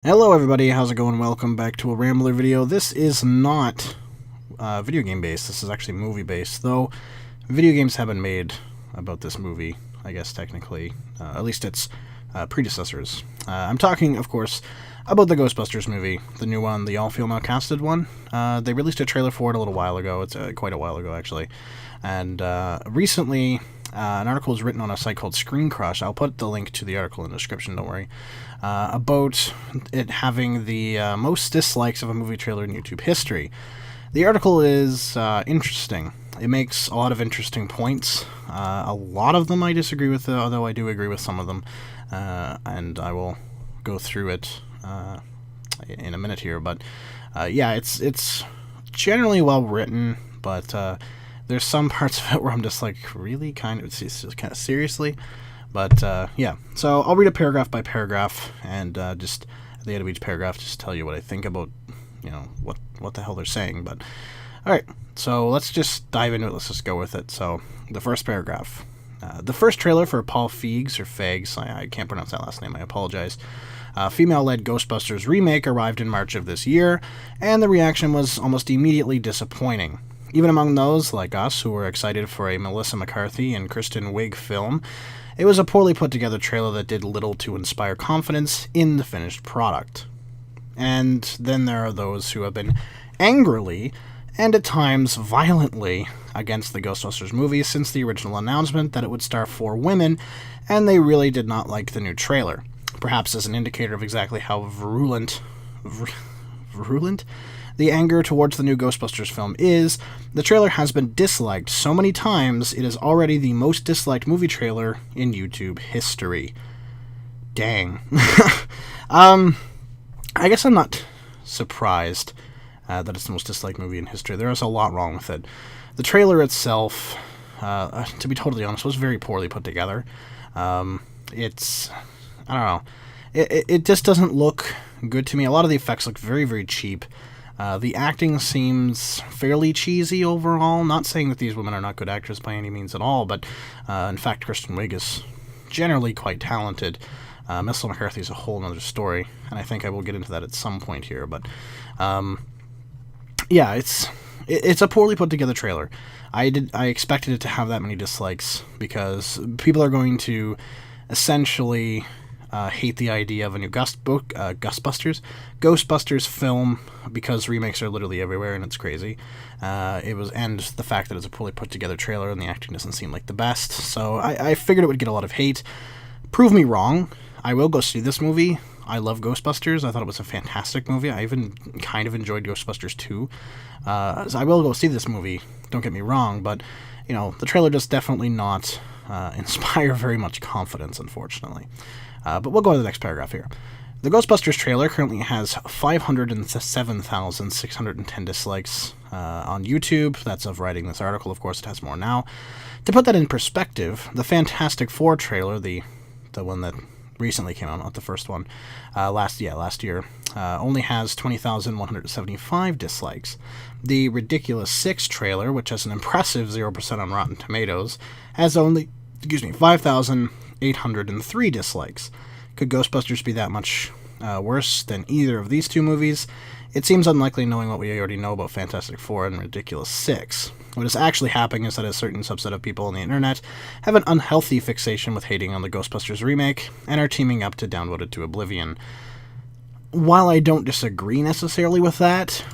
Hello everybody, how's it going? Welcome back to a Rambler video. This is not video game based, this is actually movie based, though video games have been made about this movie, I guess technically, at least its predecessors. I'm talking, of course, about the Ghostbusters movie, the new one, the all-female casted one. They released a trailer for it a little while ago, it's quite a while ago actually, and recently an article was written on a site called Screen Crush. I'll put the link to the article in the description, don't worry. About it having the most dislikes of a movie trailer in YouTube history. The article is interesting. It makes a lot of interesting points. A lot of them I disagree with, although I do agree with some of them. And I will go through it in a minute here. But yeah, it's generally well written, but there's some parts of it where I'm just like, really? It's just kind of seriously? But yeah, so I'll read it paragraph by paragraph, and just at the end of each paragraph, just tell you what I think about, you know, what the hell they're saying. But all right, so let's just dive into it. Let's just go with it. So the first paragraph, the first trailer for Paul Feig's or Feig's, I can't pronounce that last name. I apologize. Female-led Ghostbusters remake arrived in March of this year, and the reaction was almost immediately disappointing. Even among those like us who were excited for a Melissa McCarthy and Kristen Wiig film, it was a poorly put together trailer that did little to inspire confidence in the finished product. And then there are those who have been angrily, and at times violently, against the Ghostbusters movie since the original announcement that it would star 4 women, and they really did not like the new trailer. Perhaps as an indicator of exactly how virulent the anger towards the new Ghostbusters film is, the trailer has been disliked so many times it is already the most disliked movie trailer in YouTube history. Dang. I guess I'm not surprised that it's the most disliked movie in history. There is a lot wrong with it. The trailer itself, to be totally honest, was very poorly put together. It's, I don't know, it just doesn't look good to me. A lot of the effects look very, very cheap. The acting seems fairly cheesy overall. Not saying that these women are not good actors by any means at all, but in fact, Kristen Wiig is generally quite talented. Melissa McCarthy is a whole other story, and I think I will get into that at some point here. But yeah, it's a poorly put together trailer. I expected it to have that many dislikes because people are going to essentially hate the idea of a new Ghostbusters film because remakes are literally everywhere and it's crazy. And the fact that it's a poorly put together trailer and the acting doesn't seem like the best. So I figured it would get a lot of hate. Prove me wrong. I will go see this movie. I love Ghostbusters. I thought it was a fantastic movie. I even kind of enjoyed Ghostbusters 2. So I will go see this movie. Don't get me wrong, but you know, the trailer does definitely not inspire very much confidence, unfortunately. But we'll go to the next paragraph here. The Ghostbusters trailer currently has 507,610 dislikes on YouTube. That's of writing this article. Of course, it has more now. To put that in perspective, the Fantastic Four trailer, the one that recently came out, not the first one, last year, only has 20,175 dislikes. The Ridiculous 6 trailer, which has an impressive 0% on Rotten Tomatoes, has only 5,803 dislikes. Could Ghostbusters be that much worse than either of these two movies? It seems unlikely knowing what we already know about Fantastic Four and Ridiculous 6. What is actually happening is that a certain subset of people on the internet have an unhealthy fixation with hating on the Ghostbusters remake and are teaming up to downvote it to oblivion. While I don't disagree necessarily with that,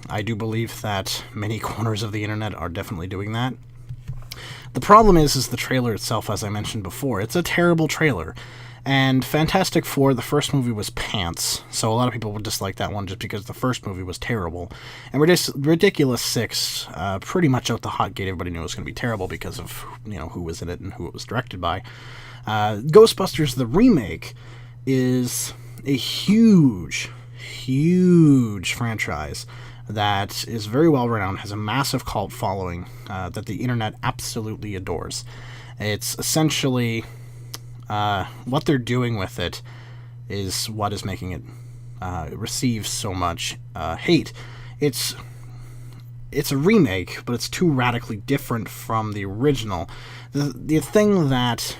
I do believe that many corners of the internet are definitely doing that. The problem is the trailer itself, as I mentioned before. It's a terrible trailer. And Fantastic Four, the first movie was pants, so a lot of people would dislike that one just because the first movie was terrible. And Ridiculous 6, pretty much out the hot gate, everybody knew it was going to be terrible because of, you know, who was in it and who it was directed by. Ghostbusters, the remake, is a huge, huge franchise that is very well renowned, has a massive cult following that the internet absolutely adores. It's essentially what they're doing with it is what is making it receive so much hate. It's a remake, but it's too radically different from the original. The thing that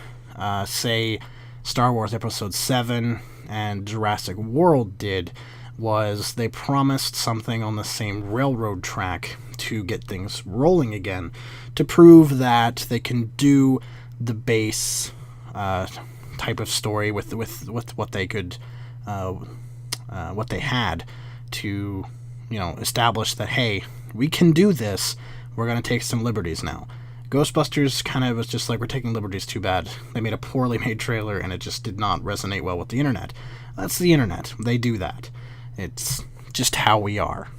say Star Wars Episode 7 and Jurassic World did was they promised something on the same railroad track to get things rolling again, to prove that they can do the base type of story with what they could, what they had to, establish that, hey, we can do this. We're going to take some liberties now. Ghostbusters kind of was just like, we're taking liberties, too bad. They made a poorly made trailer, and it just did not resonate well with the internet. That's the internet. They do that. It's just how we are.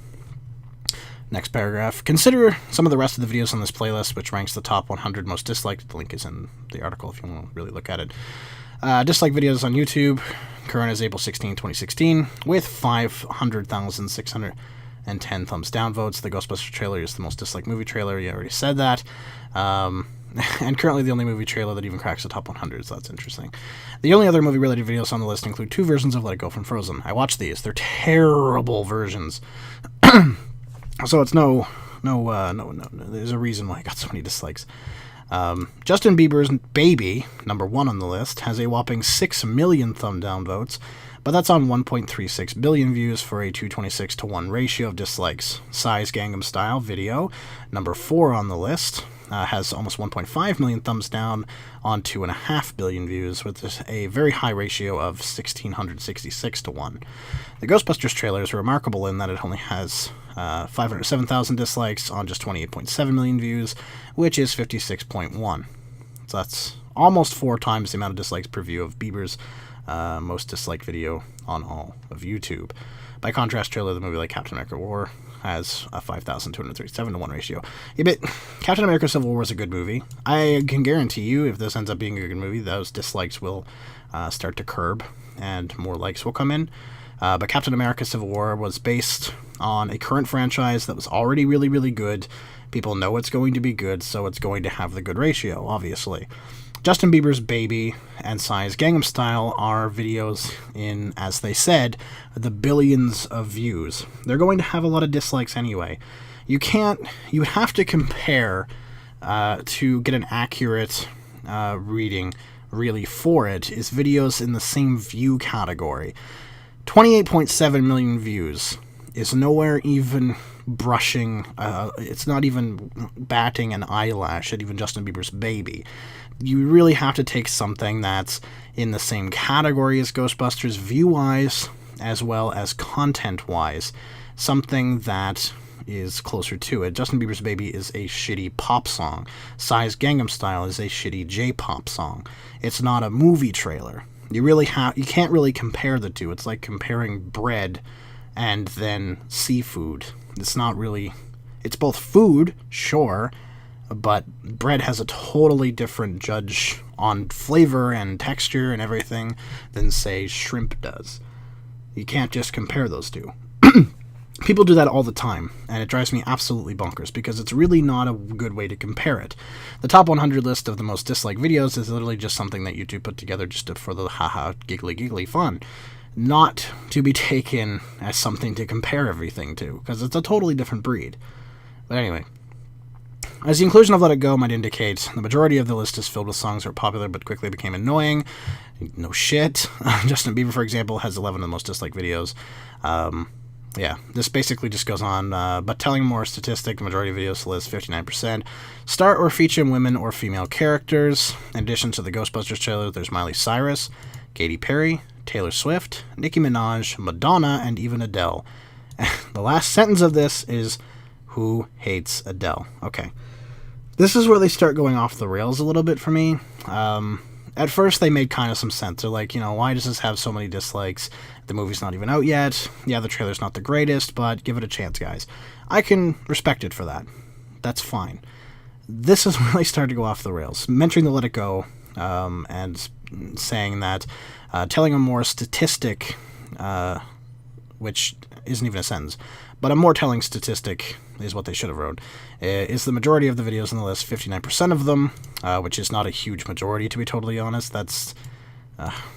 Next paragraph. Consider some of the rest of the videos on this playlist, which ranks the top 100 most disliked. The link is in the article if you want to really look at it. Dislike videos on YouTube. Current is April 16, 2016, with 500,610 thumbs down votes. The Ghostbusters trailer is the most disliked movie trailer. You already said that. And currently the only movie trailer that even cracks the top 100, so that's interesting. The only other movie-related videos on the list include 2 versions of Let It Go from Frozen. I watched these. They're terrible versions. So it's no. There's a reason why I got so many dislikes. Justin Bieber's Baby, number 1 on the list, has a whopping 6 million thumb down votes, but that's on 1.36 billion views for a 226-to-1 ratio of dislikes. Size Gangnam Style video, number 4 on the list, has almost 1.5 million thumbs down on 2.5 billion views, with a very high ratio of 1,666-to-1. The Ghostbusters trailer is remarkable in that it only has 507,000 dislikes on just 28.7 million views, which is 56.1. So that's almost 4 times the amount of dislikes per view of Bieber's most disliked video on all of YouTube. By contrast, trailer of the movie like Captain America War has a 5,237-to-1 ratio. Yeah, but Captain America Civil War is a good movie. I can guarantee you, if this ends up being a good movie, those dislikes will start to curb and more likes will come in. But Captain America Civil War was based on a current franchise that was already really, really good. People know it's going to be good, so it's going to have the good ratio, obviously. Justin Bieber's Baby and Psy's Gangnam Style are videos in, as they said, the billions of views. They're going to have a lot of dislikes anyway. You would have to compare to get an accurate reading, really, for it, is videos in the same view category. 28.7 million views is nowhere even brushing, it's not even batting an eyelash at even Justin Bieber's Baby. You really have to take something that's in the same category as Ghostbusters view-wise, as well as content-wise. Something that is closer to it. Justin Bieber's Baby is a shitty pop song. Psy's Gangnam Style is a shitty J-pop song. It's not a movie trailer. You can't really compare the two. It's like comparing bread and then seafood. It's not really... It's both food, sure, but bread has a totally different judge on flavor and texture and everything than, say, shrimp does. You can't just compare those two. People do that all the time, and it drives me absolutely bonkers, because it's really not a good way to compare it. The top 100 list of the most disliked videos is literally just something that YouTube put together just for the haha giggly fun. Not to be taken as something to compare everything to, because it's a totally different breed. But anyway, as the inclusion of Let It Go might indicate, the majority of the list is filled with songs that were popular but quickly became annoying. No shit. Justin Bieber, for example, has 11 of the most disliked videos. Yeah, this basically just goes on, but telling more statistic, the majority of videos list 59%. Star or feature women or female characters. In addition to the Ghostbusters trailer, there's Miley Cyrus, Katy Perry, Taylor Swift, Nicki Minaj, Madonna, and even Adele. The last sentence of this is, who hates Adele? Okay. This is where they start going off the rails a little bit for me. At first, they made kind of some sense. They're like, why does this have so many dislikes? The movie's not even out yet. Yeah, the trailer's not the greatest, but give it a chance, guys. I can respect it for that. That's fine. This is when they started to go off the rails. Mentioning the Let It Go, and saying that, telling a more statistic, which isn't even a sentence, but a more telling statistic is what they should have wrote, is the majority of the videos on the list, 59% of them, which is not a huge majority, to be totally honest. That's,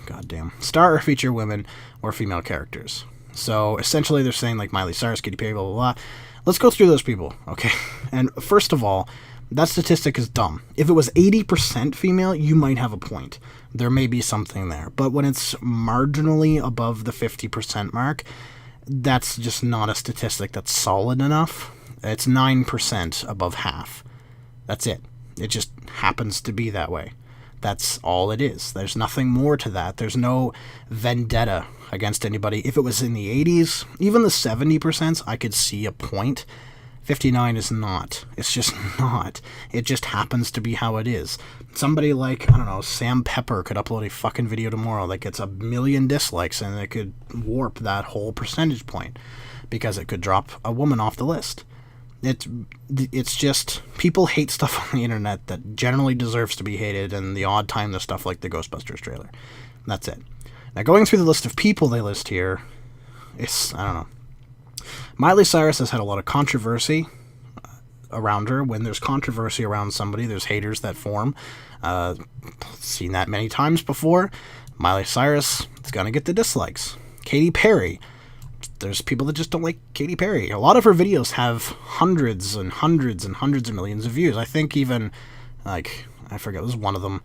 goddamn. Star or feature women or female characters. So, essentially, they're saying, like, Miley Cyrus, Katy Perry, blah, blah, blah. Let's go through those people, okay? And first of all, That statistic is dumb. If it was 80% female, you might have a point. There may be something there. But when it's marginally above the 50% mark, that's just not a statistic that's solid enough. It's 9% above half. That's it. It just happens to be that way. That's all it is. There's nothing more to that. There's no vendetta against anybody. If it was in the 80s, even the 70%, I could see a point. 59 is not. It's just not. It just happens to be how it is. Somebody like, I don't know, Sam Pepper could upload a fucking video tomorrow that gets 1 million dislikes, and it could warp that whole percentage point because it could drop a woman off the list. It's just, people hate stuff on the internet that generally deserves to be hated, and the odd time there's stuff like the Ghostbusters trailer. That's it. Now, going through the list of people they list here, it's, I don't know. Miley Cyrus has had a lot of controversy around her. When there's controversy around somebody, there's haters that form. Seen that many times before. Miley Cyrus is going to get the dislikes. Katy Perry. There's people that just don't like Katy Perry. A lot of her videos have hundreds and hundreds and hundreds of millions of views. I think even, like, I forget, there's one of them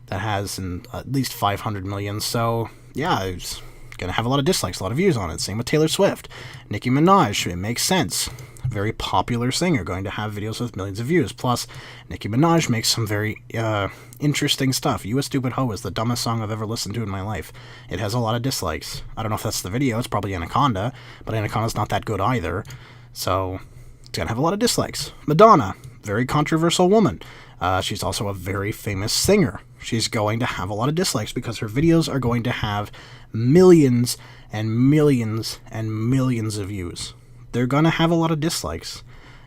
that has at least 500 million. So, yeah, it's going to have a lot of dislikes, a lot of views on it. Same with Taylor Swift. Nicki Minaj, it makes sense. Very popular singer, going to have videos with millions of views. Plus, Nicki Minaj makes some very interesting stuff. You a Stupid Hoe is the dumbest song I've ever listened to in my life. It has a lot of dislikes. I don't know if that's the video. It's probably Anaconda, but Anaconda's not that good either. So, it's going to have a lot of dislikes. Madonna, very controversial woman. She's also a very famous singer. She's going to have a lot of dislikes because her videos are going to have millions and millions and millions of views. They're going to have a lot of dislikes.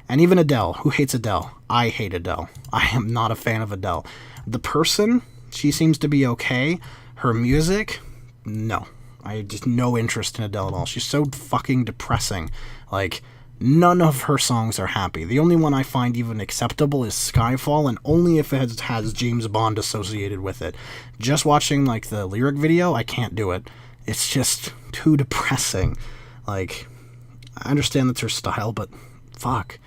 And even Adele. Who hates Adele? I hate Adele. I am not a fan of Adele. The person, she seems to be okay. Her music, no. I just no interest in Adele at all. She's so fucking depressing. Like, none of her songs are happy. The only one I find even acceptable is Skyfall, and only if it has James Bond associated with it. Just watching, like, the lyric video, I can't do it. It's just too depressing. Like, I understand that's her style, but fuck.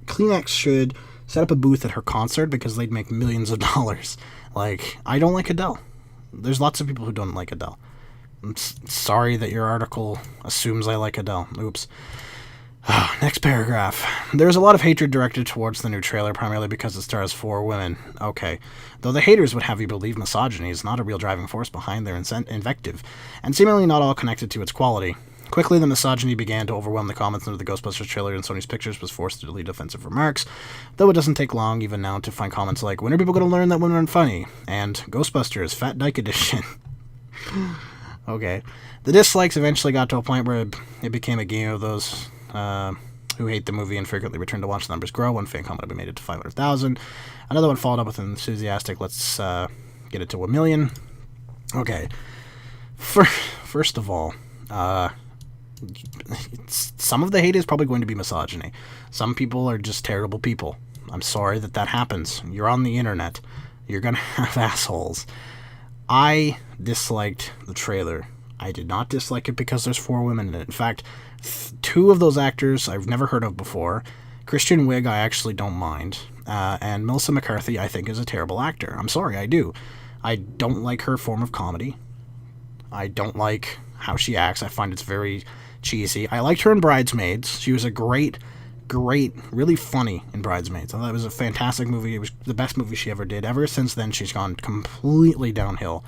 Kleenex should set up a booth at her concert because they'd make millions of dollars. Like, I don't like Adele. There's lots of people who don't like Adele. I'm sorry that your article assumes I like Adele. Oops. Next paragraph. There's a lot of hatred directed towards the new trailer, primarily because it stars 4 women. Okay. Though the haters would have you believe misogyny is not a real driving force behind their invective, and seemingly not all connected to its quality. Quickly, the misogyny began to overwhelm the comments under the Ghostbusters trailer, and Sony's Pictures was forced to delete offensive remarks, though it doesn't take long, even now, to find comments like, when are people going to learn that women aren't funny? And Ghostbusters, Fat Dyke Edition. Okay. The dislikes eventually got to a point where it became a game of those who hate the movie and frequently return to watch the numbers grow. One fan comment made it to 500,000. Another one followed up with an enthusiastic, let's get it to 1 million. Okay. First of all, some of the hate is probably going to be misogyny. Some people are just terrible people. I'm sorry that happens. You're on the internet. You're going to have assholes. I disliked the trailer. I did not dislike it because there's 4 women in it. In fact, 2 of those actors I've never heard of before. Kristen Wiig I actually don't mind. And Melissa McCarthy I think is a terrible actor. I'm sorry, I do. I don't like her form of comedy. I don't like how she acts. I find it's very cheesy. I liked her in Bridesmaids. She was a great, really funny in Bridesmaids. I thought it was a fantastic movie. It was the best movie she ever did. Ever since then, she's gone completely downhill.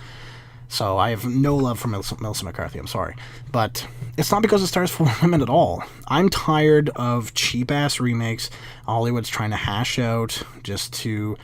So I have no love for Melissa McCarthy. I'm sorry. But it's not because it stars 4 women at all. I'm tired of cheap-ass remakes Hollywood's trying to hash out just to,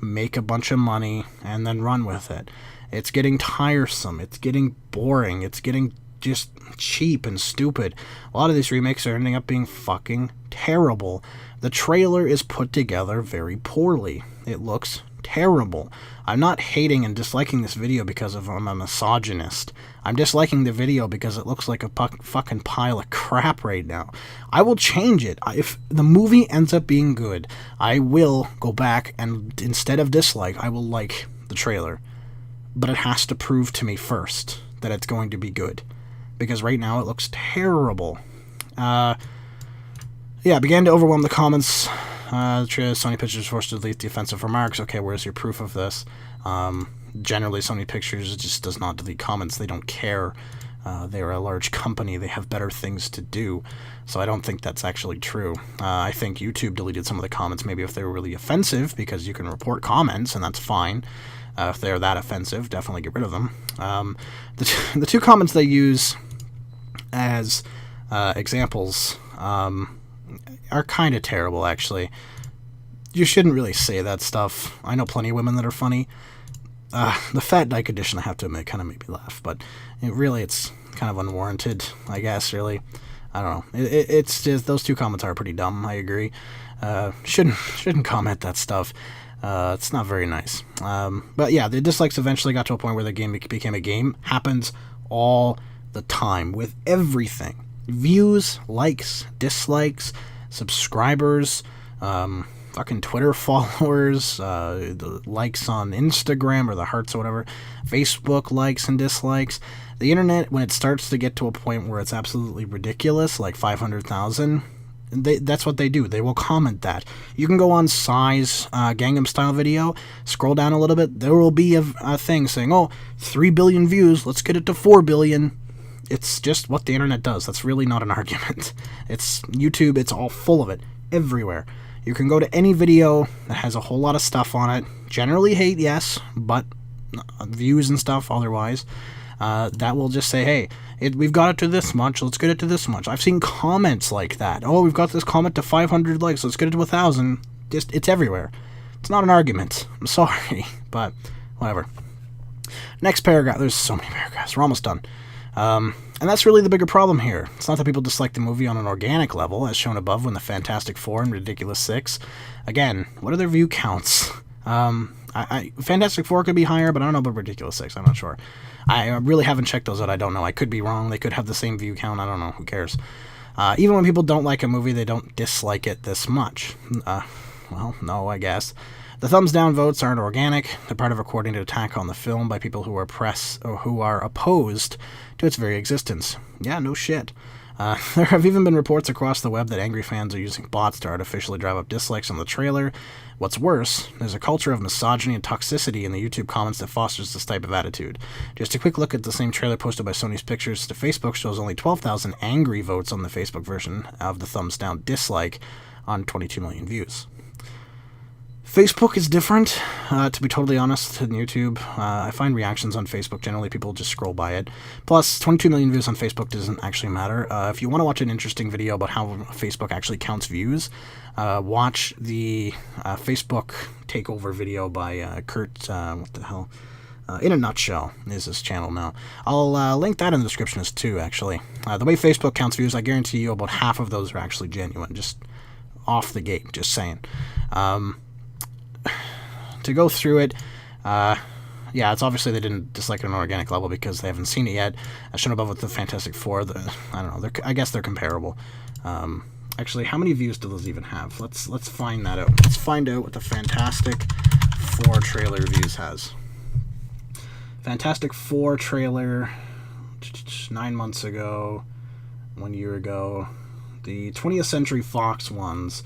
make a bunch of money and then run with it. It's getting tiresome. It's getting boring. It's getting just cheap and stupid. A lot of these remakes are ending up being fucking terrible. The trailer is put together very poorly. It looks terrible. I'm not hating and disliking this video because I'm a misogynist. I'm disliking the video because it looks like a fucking pile of crap right now. I will change it. If the movie ends up being good, I will go back and instead of dislike, I will like the trailer. But it has to prove to me first that it's going to be good. Because right now it looks terrible. It began to overwhelm the comments Sony Pictures forced to delete the offensive remarks. Okay, where's your proof of this? Generally, Sony Pictures just does not delete comments. They don't care. They're a large company. They have better things to do. So I don't think that's actually true. I think YouTube deleted some of the comments, maybe if they were really offensive, because you can report comments, and that's fine. If they're that offensive, definitely get rid of them. The two comments they use as examples are kind of terrible, actually. You shouldn't really say that stuff. I know plenty of women that are funny. The Fat Dyke edition, I have to admit, kind of made me laugh, but it's kind of unwarranted, I guess, really. I don't know. It's just, those two comments are pretty dumb, I agree. Shouldn't comment that stuff. It's not very nice. But yeah, the dislikes eventually got to a point where the game became a game. Happens all the time with everything. Views, likes, dislikes, subscribers, fucking Twitter followers, the likes on Instagram or the hearts or whatever, Facebook likes and dislikes. The internet, when it starts to get to a point where it's absolutely ridiculous, like 500,000, that's what they do. They will comment that. You can go on Psy's Gangnam Style video, scroll down a little bit, there will be a thing saying, 3 billion views, let's get it to 4 billion. It's just what the internet does. That's really not an argument. It's YouTube, it's all full of it, everywhere. You can go to any video that has a whole lot of stuff on it. Generally hate, yes, but views and stuff otherwise. That will just say, hey, we've got it to this much, let's get it to this much. I've seen comments like that. Oh, we've got this comment to 500 likes, let's get it to 1,000. Just, it's everywhere. It's not an argument. I'm sorry, but whatever. Next paragraph. There's so many paragraphs. We're almost done. And that's really the bigger problem here. It's not that people dislike the movie on an organic level, as shown above when the Fantastic Four and Ridiculous Six. Again, what are their view counts? Fantastic Four could be higher, but I don't know about Ridiculous Six. I'm not sure. I really haven't checked those out. I don't know. I could be wrong. They could have the same view count. I don't know. Who cares? Even when people don't like a movie, they don't dislike it this much. Well, no, I guess. The thumbs down votes aren't organic. They're part of a coordinated attack on the film by people who are opposed to its very existence. Yeah, no shit. There have even been reports across the web that angry fans are using bots to artificially drive up dislikes on the trailer. What's worse, there's a culture of misogyny and toxicity in the YouTube comments that fosters this type of attitude. Just a quick look at the same trailer posted by Sony's Pictures to Facebook shows only 12,000 angry votes on the Facebook version of the thumbs down dislike on 22 million views. Facebook is different, to be totally honest, than YouTube. I find reactions on Facebook, generally people just scroll by it. Plus, 22 million views on Facebook doesn't actually matter. If you want to watch an interesting video about how Facebook actually counts views, watch the Facebook takeover video by Kurt, In a Nutshell is his channel now. I'll link that in the description as too, actually. The way Facebook counts views, I guarantee you about half of those are actually genuine, just off the gate, just saying. To go through it, yeah, it's obviously they didn't dislike it on an organic level because they haven't seen it yet. As shown above with the Fantastic Four, I don't know, I guess they're comparable. Actually, how many views do those even have? Let's find that out. Let's find out what the Fantastic Four trailer views has. Fantastic Four trailer, 9 months ago, 1 year ago. The 20th Century Fox ones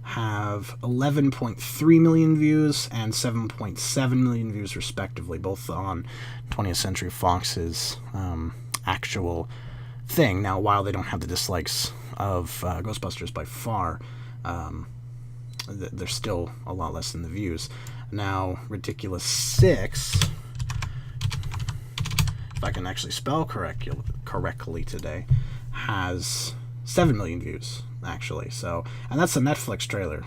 have 11.3 million views and 7.7 million views respectively, both on 20th Century Fox's actual thing. Now, while they don't have the dislikes of Ghostbusters by far, they're still a lot less than the views. Now, Ridiculous Six, if I can actually spell correctly today, has 7 million views, actually. So, and that's a Netflix trailer.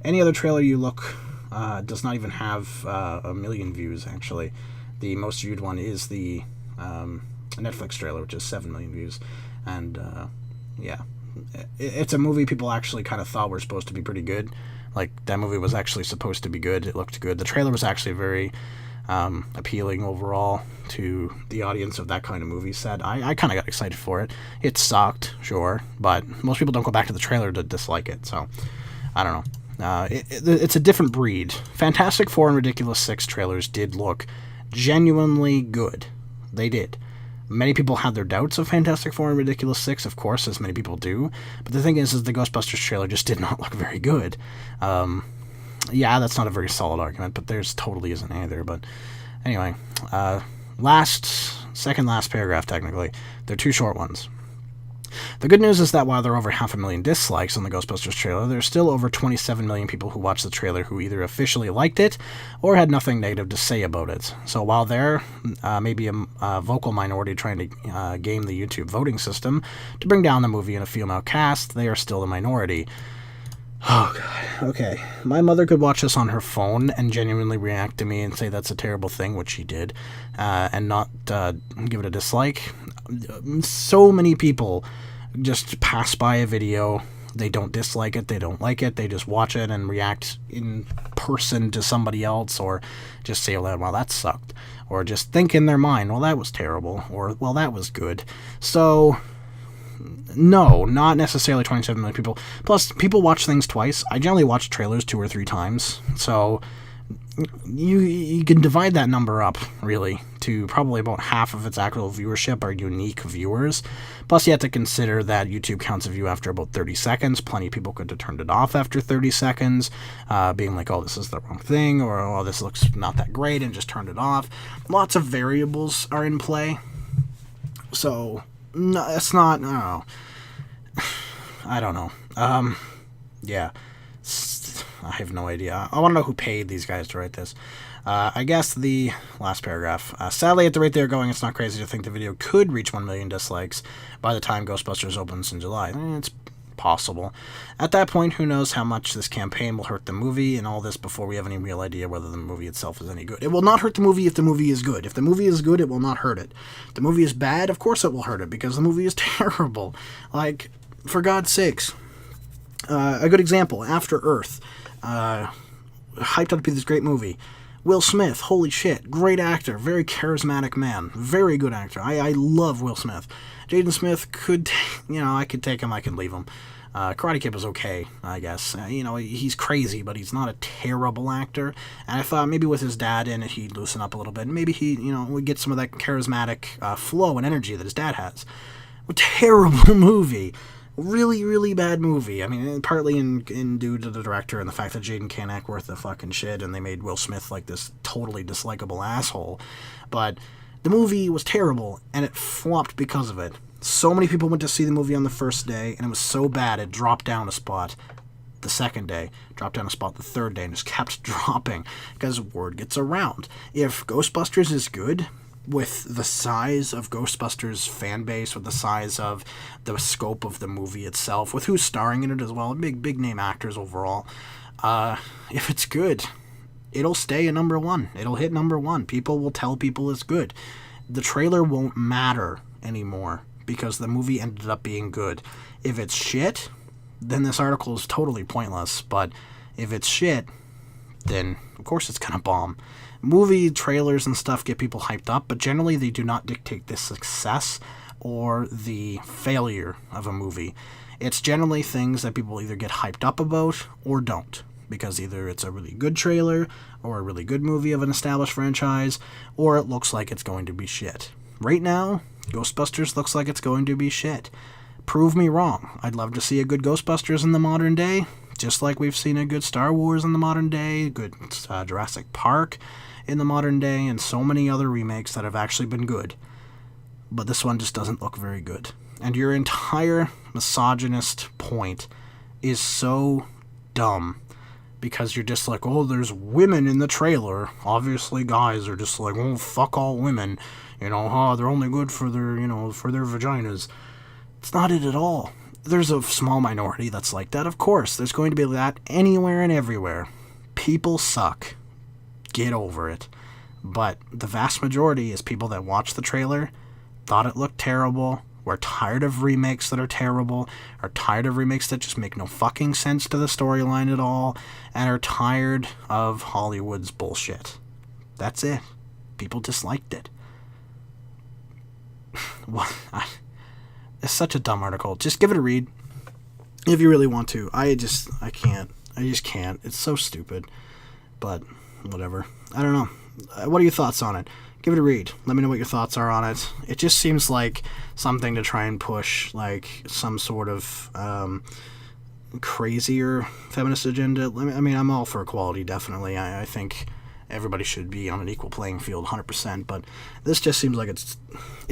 Any other trailer you look does not even have 1 million views, actually. The most viewed one is the Netflix trailer, which is 7 million views. And, yeah. It's a movie people actually kind of thought were supposed to be pretty good. Like, that movie was actually supposed to be good. It looked good. The trailer was actually very appealing overall to the audience of that kind of movie set. I kind of got excited for it. It sucked, sure, but most people don't go back to the trailer to dislike it, so I don't know. It's a different breed. Fantastic Four and Ridiculous Six trailers did look genuinely good. They did. Many people had their doubts of Fantastic Four and Ridiculous Six, of course, as many people do. But the thing is the Ghostbusters trailer just did not look very good. Yeah, that's not a very solid argument, but there's totally isn't either. But anyway, second last paragraph, technically. They're two short ones. The good news is that while there are over 500,000 dislikes on the Ghostbusters trailer, there's still over 27 million people who watched the trailer who either officially liked it or had nothing negative to say about it. So while there may be a vocal minority trying to game the YouTube voting system to bring down the movie in a female cast, they are still the minority. Oh, God. Okay. My mother could watch this on her phone and genuinely react to me and say that's a terrible thing, which she did, and not give it a dislike. So many people just pass by a video, they don't dislike it, they don't like it, they just watch it and react in person to somebody else, or just say, well, that sucked, or just think in their mind, well, that was terrible, or, well, that was good. So no, not necessarily 27 million people. Plus, people watch things twice. I generally watch trailers 2 or 3 times, so you can divide that number up, really, to probably about half of its actual viewership are unique viewers. Plus, you have to consider that YouTube counts a view after about 30 seconds. Plenty of people could have turned it off after 30 seconds, being like, oh, this is the wrong thing, or, oh, this looks not that great, and just turned it off. Lots of variables are in play. So, no, it's not, I don't know. Yeah. I have no idea. I want to know who paid these guys to write this. I guess the last paragraph. Sadly, at the rate they're going, it's not crazy to think the video could reach 1 million dislikes by the time Ghostbusters opens in July. It's possible. At that point, who knows how much this campaign will hurt the movie and all this before we have any real idea whether the movie itself is any good. It will not hurt the movie if the movie is good. If the movie is good, it will not hurt it. If the movie is bad, of course it will hurt it, because the movie is terrible. Like, for God's sakes. A good example, After Earth. Hyped up to be this great movie. Will Smith, holy shit, great actor, very charismatic man, very good actor. I love Will Smith. Jaden Smith could, I could take him, I could leave him. Karate Kid was okay, I guess. He's crazy, but he's not a terrible actor. And I thought maybe with his dad in it, he'd loosen up a little bit. Maybe he, would get some of that charismatic flow and energy that his dad has. A terrible movie. Really, really bad movie. I mean, partly in due to the director and the fact that Jaden can't act worth the fucking shit, and they made Will Smith like this totally dislikable asshole. But the movie was terrible, and it flopped because of it. So many people went to see the movie on the first day, and it was so bad it dropped down a spot the second day, dropped down a spot the third day, and just kept dropping because word gets around. If Ghostbusters is good, with the size of Ghostbusters fan base, with the size of the scope of the movie itself, with who's starring in it as well, big name actors overall, if it's good, it'll stay a number 1. It'll hit number 1. People will tell people it's good. The trailer won't matter anymore because the movie ended up being good. If it's shit, then this article is totally pointless, but if it's shit, then of course it's gonna bomb. Movie trailers and stuff get people hyped up, but generally they do not dictate the success or the failure of a movie. It's generally things that people either get hyped up about or don't, because either it's a really good trailer or a really good movie of an established franchise, or it looks like it's going to be shit. Right now, Ghostbusters looks like it's going to be shit. Prove me wrong. I'd love to see a good Ghostbusters in the modern day, just like we've seen a good Star Wars in the modern day, good Jurassic Park in the modern day, and so many other remakes that have actually been good. But this one just doesn't look very good. And your entire misogynist point is so dumb, because you're just like, oh, there's women in the trailer. Obviously guys are just like, oh, fuck all women. They're only good for their, for their vaginas. It's not it at all. There's a small minority that's like that, of course. There's going to be that anywhere and everywhere. People suck. Get over it. But the vast majority is people that watched the trailer, thought it looked terrible, were tired of remakes that are terrible, are tired of remakes that just make no fucking sense to the storyline at all, and are tired of Hollywood's bullshit. That's it. People disliked it. It's such a dumb article. Just give it a read if you really want to. I just can't. It's so stupid. But whatever. I don't know. What are your thoughts on it? give it a read. Let me know what your thoughts are on it. It just seems like something to try and push, like, some sort of crazier feminist agenda. I mean, I'm all for equality, definitely. I think everybody should be on an equal playing field 100%, but this just seems like it's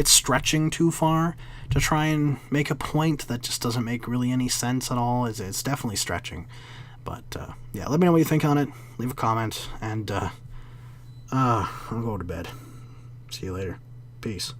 stretching too far to try and make a point that just doesn't make really any sense at all. It's definitely stretching. But yeah, let me know what you think on it. Leave a comment, and I'll go to bed. See you later. Peace.